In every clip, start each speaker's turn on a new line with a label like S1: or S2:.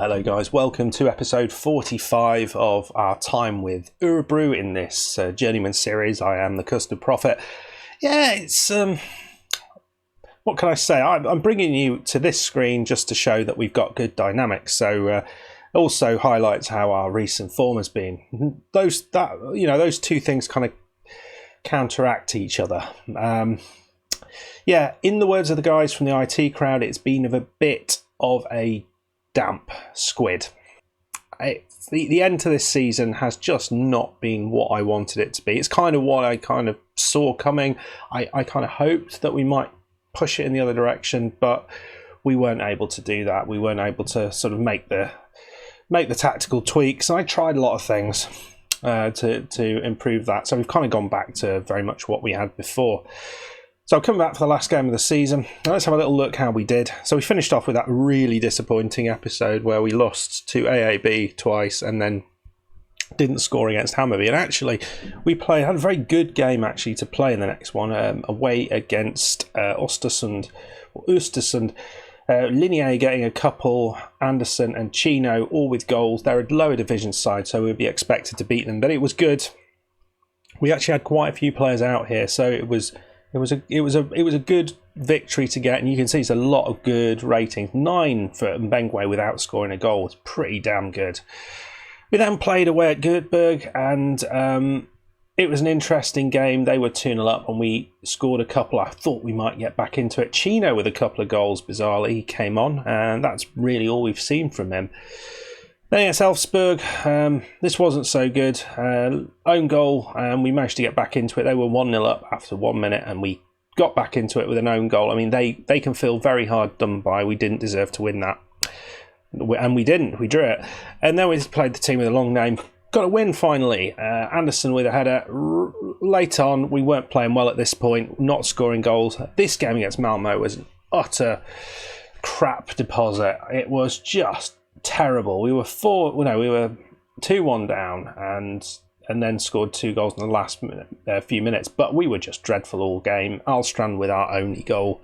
S1: hello guys. Welcome to episode 45 of our time with Orebro in this Journeyman series. I am the Custard Prophet. Yeah, it's... what can I say? I'm bringing you to this screen just to show that we've got good dynamics. So also highlights how our recent form has been. Those two things kind of counteract each other. Yeah, in the words of the guys from the IT crowd, it's been a bit of a damp squid. The end to this season has just not been what I wanted it to be. It's kind of what I kind of saw coming. I kind of hoped that we might push it in the other direction, but we weren't able to do that. We weren't able to sort of make the tactical tweaks. I tried a lot of things to improve that. So we've kind of gone back to very much what we had before. So coming back for the last game of the season, let's have a little look how we did. So we finished off with that really disappointing episode where we lost to AAB twice and then didn't score against Hammarby. And actually, we had a very good game actually to play in the next one, away against Östersund. Linné getting a couple, Anderson and Chino all with goals. They're a lower division side, so we'd be expected to beat them. But it was good. We actually had quite a few players out here, so it was a good victory to get, and you can see it's a lot of good ratings. 9 for Mbengwe without scoring a goal. It's pretty damn good. We then played away at Göteborg, and it was an interesting game. They were 2-0 up, and we scored a couple. I thought we might get back into it. Chino with a couple of goals, bizarrely, he came on, and that's really all we've seen from him. Then against Elfsborg, this wasn't so good. Own goal, and we managed to get back into it. They were 1-0 up after 1 minute, and we got back into it with an own goal. I mean, they can feel very hard done by. We didn't deserve to win that. And we didn't. We drew it. And then we played the team with a long name. Got a win finally. Anderson with a header. Late on, we weren't playing well at this point, not scoring goals. This game against Malmo was an utter crap deposit. It was just terrible. We were 2-1 down and then scored 2 goals in the last few minutes, but we were just dreadful all game. Alstrand with our only goal.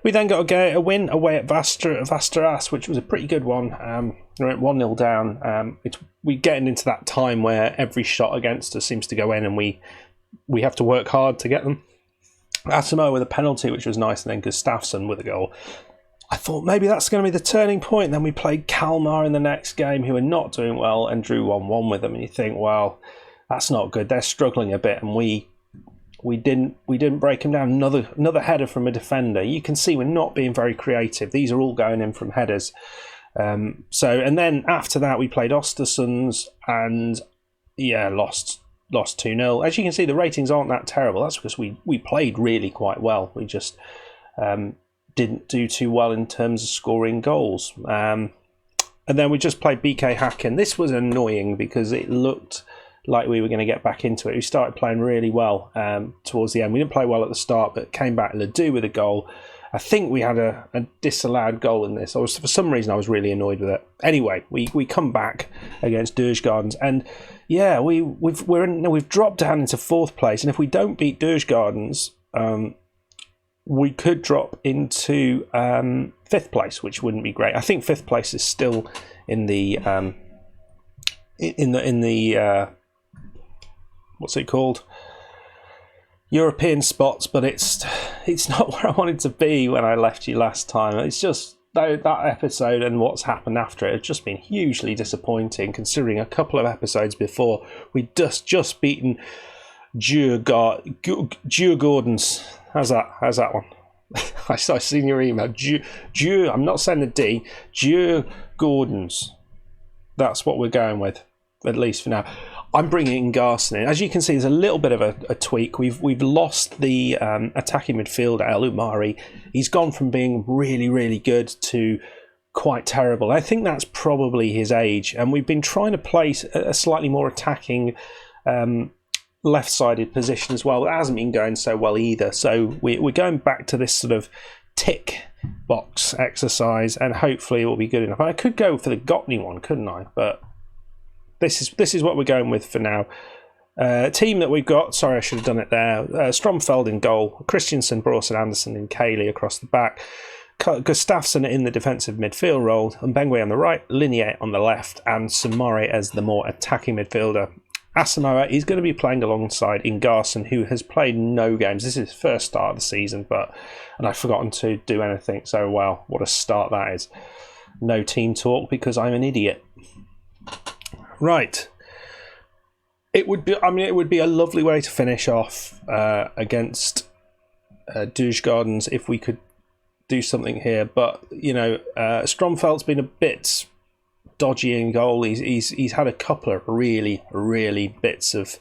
S1: We then got a win away at Västerås, which was a pretty good one. We went 1-0 down. We're getting into that time where every shot against us seems to go in, and we have to work hard to get them. Asimo with a penalty, which was nice, and then Gustafsson with a goal. I thought maybe that's going to be the turning point. Then we played Kalmar in the next game, who are not doing well, and drew 1-1 with them. And you think, well, that's not good. They're struggling a bit, and we didn't break them down. Another header from a defender. You can see we're not being very creative. These are all going in from headers. And then after that we played Östersund and lost 2-0. As you can see, the ratings aren't that terrible. That's because we played really quite well. We just didn't do too well in terms of scoring goals. And then we just played BK Häcken. This was annoying because it looked like we were going to get back into it. We started playing really well towards the end. We didn't play well at the start, but came back Ledoux with a goal. I think we had a disallowed goal in this. For some reason, I was really annoyed with it. Anyway, we come back against Djurgardens, and yeah, we've dropped down into 4th place. And if we don't beat Djurgardens, we could drop into 5th place, which wouldn't be great. I think 5th place is still in the what's it called? European spots, but it's not where I wanted to be when I left you last time. It's just that episode and what's happened after it have just been hugely disappointing, considering a couple of episodes before we'd just beaten Djurgardens. How's that one? I've seen your email. I'm not saying the D. Djurgardens. That's what we're going with, at least for now. I'm bringing in Garson in. As you can see, there's a little bit of a tweak. We've lost the attacking midfielder, El Umari. He's gone from being really, really good to quite terrible. I think that's probably his age. And we've been trying to play a slightly more attacking left-sided position as well. It hasn't been going so well either. So we're going back to this sort of tick box exercise, and hopefully it will be good enough. I could go for the Gotney one, couldn't I? But this is what we're going with for now. Team that we've got, sorry I should have done it there. Stromfeld in goal, Christiansen, Brawson, Anderson and Cayley across the back. Gustafsson in the defensive midfield role, Mbengwe on the right, Linier on the left, and Samari as the more attacking midfielder. Asamoah is going to be playing alongside Ingarson, who has played no games. This is his first start of the season, and I've forgotten to do anything. So, wow, what a start that is. No team talk because I'm an idiot. Right. It would be a lovely way to finish off against Djurgardens if we could do something here. But, Stromfeldt's been a bit dodgy in goal. He's had a couple of really, really bits of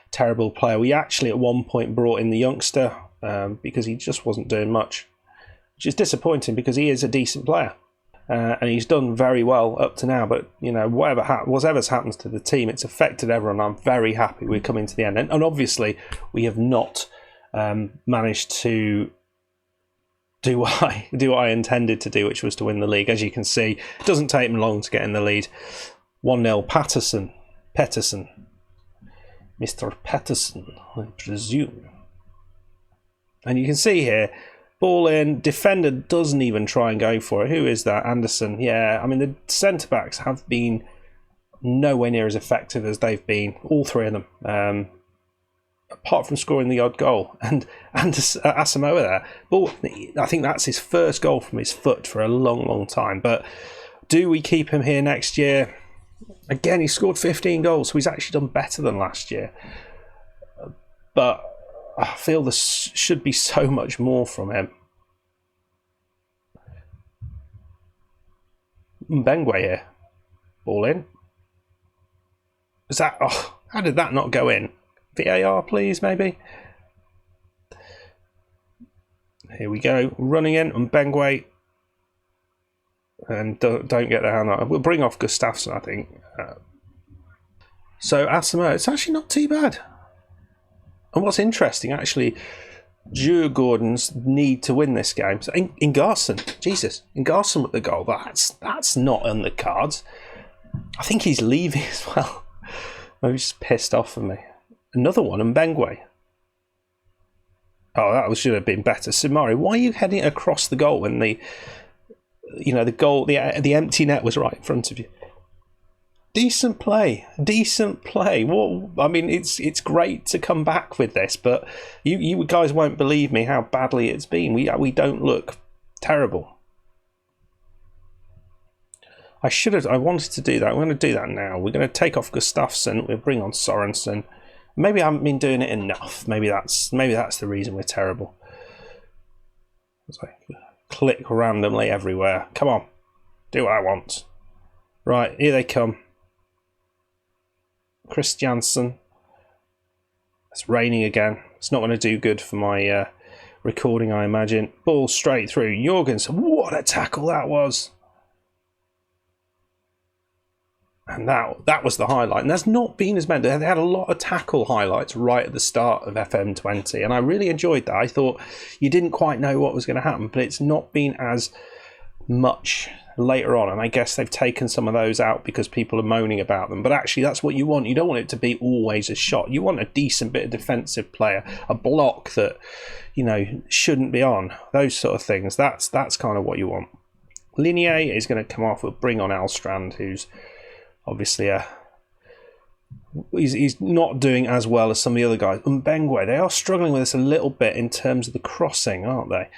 S1: terrible play. We actually at one point brought in the youngster because he just wasn't doing much, which is disappointing because he is a decent player and he's done very well up to now. But whatever's happens to the team, it's affected everyone. I'm very happy we're coming to the end, and obviously we have not managed to do what I intended to do, which was to win the league. As you can see, it doesn't take him long to get in the lead. 1-0 Pettersson, Mr. Pettersson, I presume. And you can see here, ball in, defender doesn't even try and go for it. Who is that? Anderson. Yeah, I mean, the centre-backs have been nowhere near as effective as they've been, all three of them. Apart from scoring the odd goal, and Asamoah there. But I think that's his first goal from his foot for a long, long time. But do we keep him here next year? Again, he scored 15 goals, so he's actually done better than last year. But I feel there should be so much more from him. Mbengwe here. Ball in. Is that... Oh, how did that not go in? VAR, please, maybe. Here we go. Running in on Mbengwe. And don't get the hand on. We'll bring off Gustafsson, I think. So, Asamoah, it's actually not too bad. And what's interesting, actually, Djurgardens need to win this game. So, Ingarson, Jesus, Ingarson with the goal. That's not on the cards. I think he's leaving as well. Maybe just pissed off of me. Another one, Mbengwe. Oh, that should have been better. Samari, why are you heading across the goal when the empty net was right in front of you? Decent play. Well, I mean, it's great to come back with this, but you guys won't believe me how badly it's been. We don't look terrible. I wanted to do that. We're going to do that now. We're going to take off Gustafsson. We'll bring on Sorensen. Maybe I haven't been doing it enough. Maybe that's the reason we're terrible. It's like click randomly everywhere. Come on, do what I want. Right, here they come. Christiansen. It's raining again. It's not going to do good for my recording, I imagine. Ball straight through. Jorgensen. What a tackle that was. And that was the highlight. And there's not been as many. They had a lot of tackle highlights right at the start of FM20. And I really enjoyed that. I thought you didn't quite know what was going to happen. But it's not been as much later on. And I guess they've taken some of those out because people are moaning about them. But actually, that's what you want. You don't want it to be always a shot. You want a decent bit of defensive player. A block that, shouldn't be on. Those sort of things. That's kind of what you want. Linier is going to come off. We'll bring on Alstrand, who's... obviously, he's not doing as well as some of the other guys. Mbengwe, they are struggling with this a little bit in terms of the crossing, aren't they?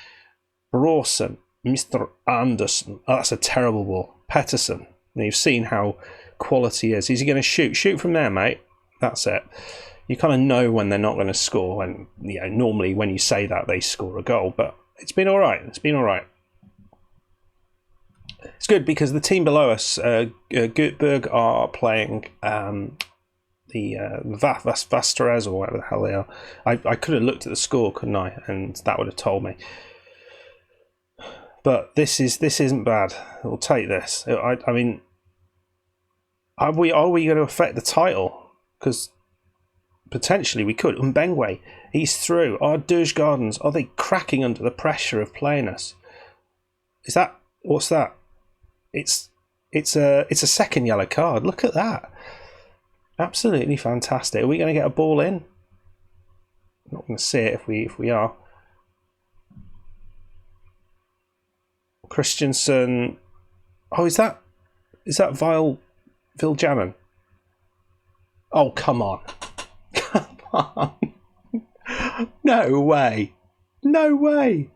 S1: Bråsen, Mr. Anderson. Oh, that's a terrible ball. Pettersson. Now you've seen how quality is. Is he going to shoot? Shoot from there, mate. That's it. You kind of know when they're not going to score. And normally when you say that, they score a goal. But it's been all right. It's good because the team below us, Göteborg, are playing the Vasteras or whatever the hell they are. I could have looked at the score, couldn't I? And that would have told me. But this isn't bad. We'll take this. I mean, are we going to affect the title? Because potentially we could. Mbengwe, he's through. Are Djurgardens, are they cracking under the pressure of playing us? What's that? It's a second yellow card. Look at that. Absolutely fantastic. Are we going to get a ball in? I'm not going to see it if we are. Christensen. Oh, is that Viljanen? Oh, come on. Come on. No way. No way.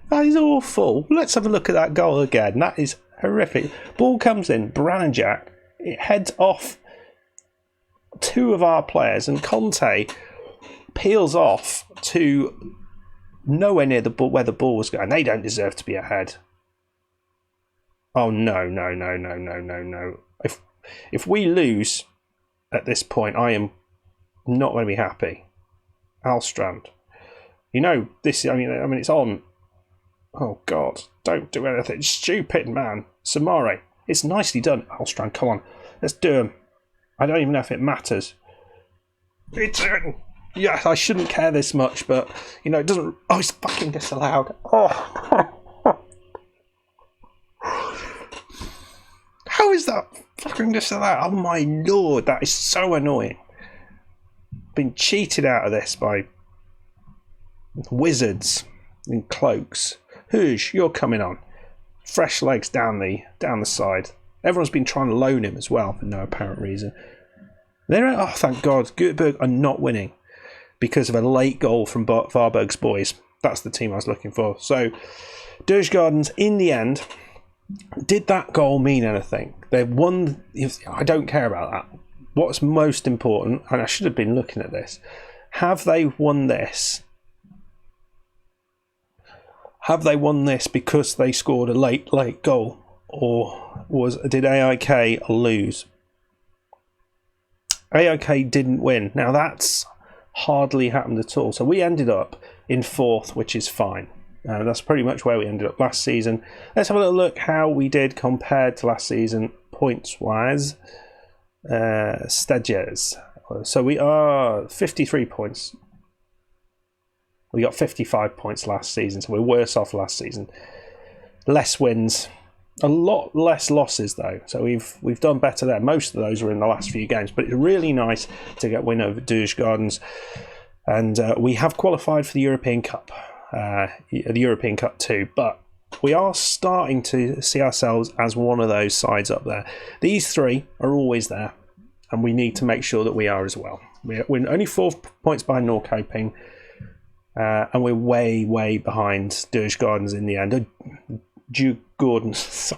S1: That is awful. Let's have a look at that goal again. That is horrific. Ball comes in, Branajak. It heads off two of our players, and Conte peels off to nowhere near the ball where the ball was going. They don't deserve to be ahead. Oh, no. If we lose at this point, I am not going to be happy. Alstrand. You know, this, I mean, it's on. Oh, God. Don't do anything. Stupid, man. Samari. It's nicely done. Alstrand, come on. Let's do him. I don't even know if it matters. It's in. Yeah, I shouldn't care this much, but, you know, it doesn't... Oh, it's fucking disallowed. Oh. How is that fucking disallowed? Oh, my Lord. That is so annoying. Been cheated out of this by wizards in cloaks. Hoosh, you're coming on. Fresh legs down the side. Everyone's been trying to loan him as well for no apparent reason. Oh, thank God. Göteborg are not winning because of a late goal from Varberg's boys. That's the team I was looking for. So, Djurgardens, in the end, did that goal mean anything? They won. I don't care about that. What's most important, and I should have been looking at this, have they won this? Have they won this because they scored a late goal? Or did AIK lose? AIK didn't win. Now that's hardly happened at all. So we ended up in 4th, which is fine. That's pretty much where we ended up last season. Let's have a little look how we did compared to last season, points-wise. Stages. So we are 53 points. We got 55 points last season, so we're worse off last season. Less wins. A lot less losses though, so we've done better there. Most of those were in the last few games, but it's really nice to get a win over Djurgardens, and we have qualified for the European Cup, the European Cup too. But we are starting to see ourselves as one of those sides up there. These three are always there, and we need to make sure that we are as well. We're only 4 points behind Norrköping, and we're way behind Djurgardens in the end. Djurgardens.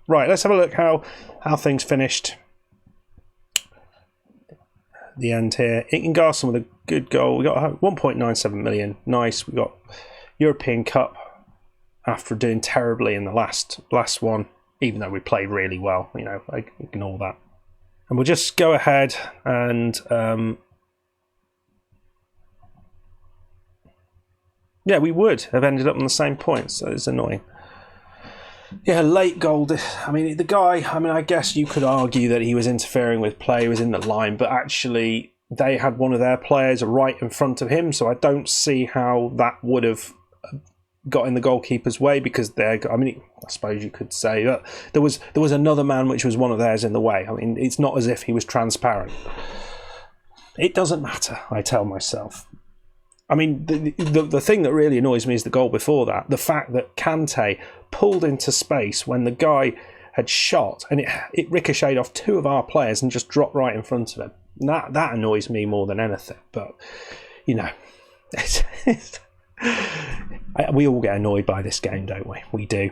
S1: Right, let's have a look how things finished. The end here. Ingarson with a good goal. We got 1.97 million. Nice. We got European Cup after doing terribly in the last one, even though we played really well. You know, I ignore that. And we'll just go ahead and yeah, we would have ended up on the same points, so it's annoying. Yeah, late goal. I mean, the guy, I guess you could argue that he was interfering with play, he was in the line, but actually they had one of their players right in front of him, so I don't see how that would have got in the goalkeeper's way, because I suppose you could say that there was another man which was one of theirs in the way. I mean, it's not as if he was transparent. It doesn't matter, I tell myself. I mean, the thing that really annoys me is the goal before that. The fact that Kante pulled into space when the guy had shot, and it ricocheted off 2 of our players and just dropped right in front of him. That annoys me more than anything. But, you know, we all get annoyed by this game, don't we? We do.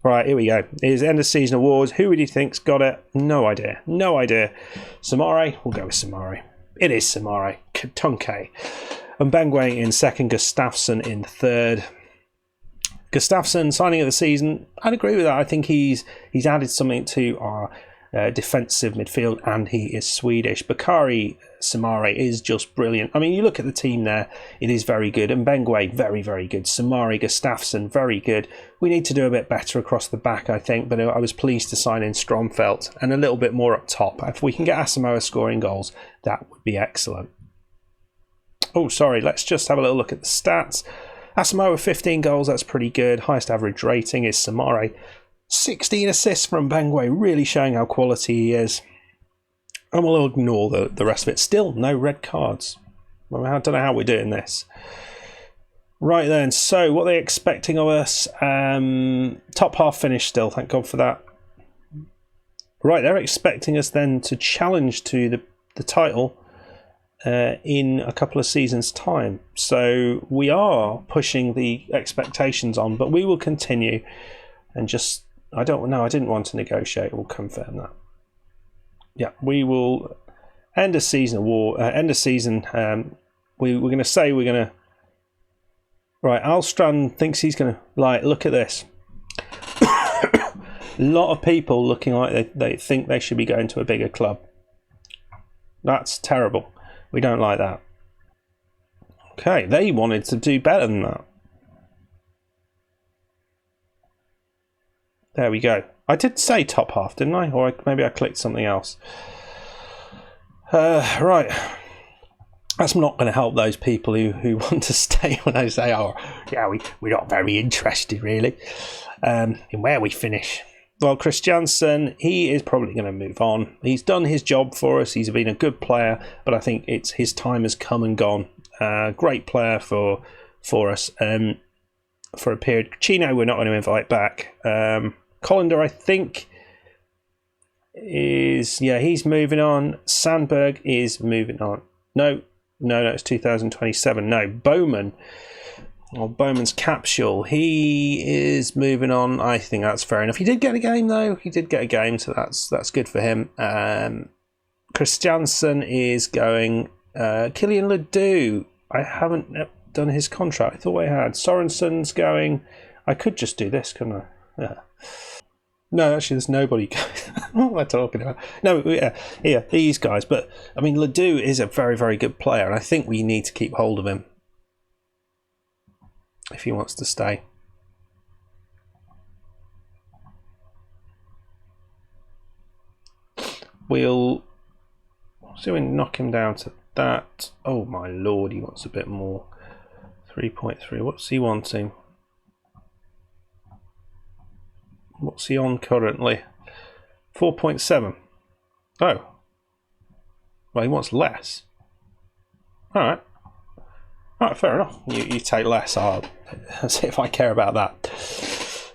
S1: Right, here we go. Here's end of season awards. Who would you think's got it? No idea. Samari? We'll go with Samari. It is Samari. Katunke. And Bengwe in 2nd, Gustafsson in 3rd. Gustafsson, signing of the season, I'd agree with that. I think he's added something to our defensive midfield, and he is Swedish. Bakari Samari is just brilliant. I mean, you look at the team there, it is very good. And Bengwe, very, very good. Samari, Gustafsson, very good. We need to do a bit better across the back, I think, but I was pleased to sign in Stromfelt and a little bit more up top. If we can get Asamoah scoring goals, that would be excellent. Oh, sorry, let's just have a little look at the stats. Asamoah 15 goals, that's pretty good. Highest average rating is Samari. 16 assists from Bengwe, really showing how quality he is. And we'll ignore the rest of it. Still, no red cards. I don't know how we're doing this. Right then, so what are they expecting of us? Top half finish still, thank God for that. Right, they're expecting us then to challenge to the title in a couple of seasons' time. So we are pushing the expectations on, but we will continue and just, I didn't want to negotiate, we'll confirm that. Yeah, we will end a season we're going to say we're going to. Right, Alstrand thinks he's going to, like, look at this. A lot of people looking like they think they should be going to a bigger club. That's terrible. We don't like that. Okay, they wanted to do better than that. There we go. I did say top half, didn't I? Or maybe I clicked something else. Right. That's not going to help those people who want to stay when I say, oh, yeah, we're not very interested, really, in where we finish. Well, Christiansen, he is probably going to move on. He's done his job for us. He's been a good player, but I think his time has come and gone. Great player for us for a period. Chino, we're not going to invite back. Collender, I think, he's moving on. Sandberg is moving on. No, it's 2027. No, Bowman, or Bowman's Capsule, he is moving on. I think that's fair enough. He did get a game, though. He did get a game, so that's good for him. Christiansen is going. Killian Ledoux, I haven't done his contract. I thought I had. Sorensen's going. I could just do this, couldn't I? Yeah. No, actually, there's nobody. What am I talking about? No, yeah, these guys. But, I mean, Ledoux is a very, very good player, and I think we need to keep hold of him if he wants to stay. We'll see if we can knock him down to that. Oh, my Lord, he wants a bit more. 3.3. What's he wanting? What's he on currently? 4.7. Oh. Well, he wants less. Alright. Alright, fair enough. You take less. I'll see if I care about that.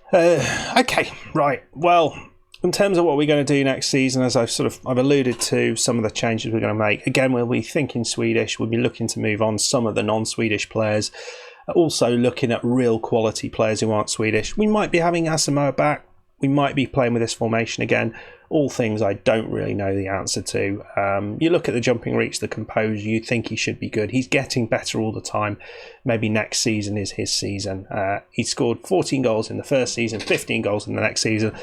S1: Okay, right. Well, in terms of what we're going to do next season, as I've alluded to some of the changes we're going to make. Again, we'll be thinking Swedish. We'll be looking to move on some of the non-Swedish players. Also looking at real quality players who aren't Swedish. We might be having Asamoah back. We might be playing with this formation again. All things I don't really know the answer to. You look at the jumping reach, the composure, you think he should be good. He's getting better all the time. Maybe next season is his season. He scored 14 goals in the first season, 15 goals in the next season.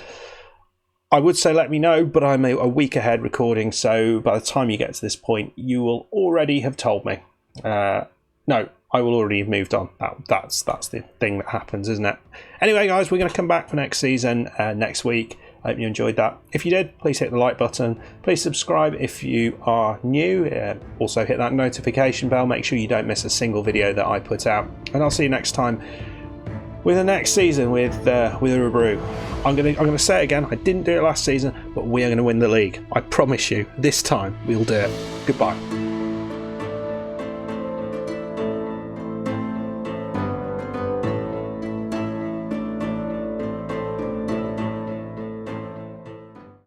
S1: I would say let me know, but I'm a week ahead recording, so by the time you get to this point, you will already have told me. No, I will already have moved on. That's the thing that happens, isn't it? Anyway, guys, we're going to come back for next season next week. I hope you enjoyed that. If you did, please hit the like button. Please subscribe if you are new. Also hit that notification bell. Make sure you don't miss a single video that I put out. And I'll see you next time with the next season with Orebro. I'm gonna say it again. I didn't do it last season, but we are going to win the league. I promise you. This time we'll do it. Goodbye.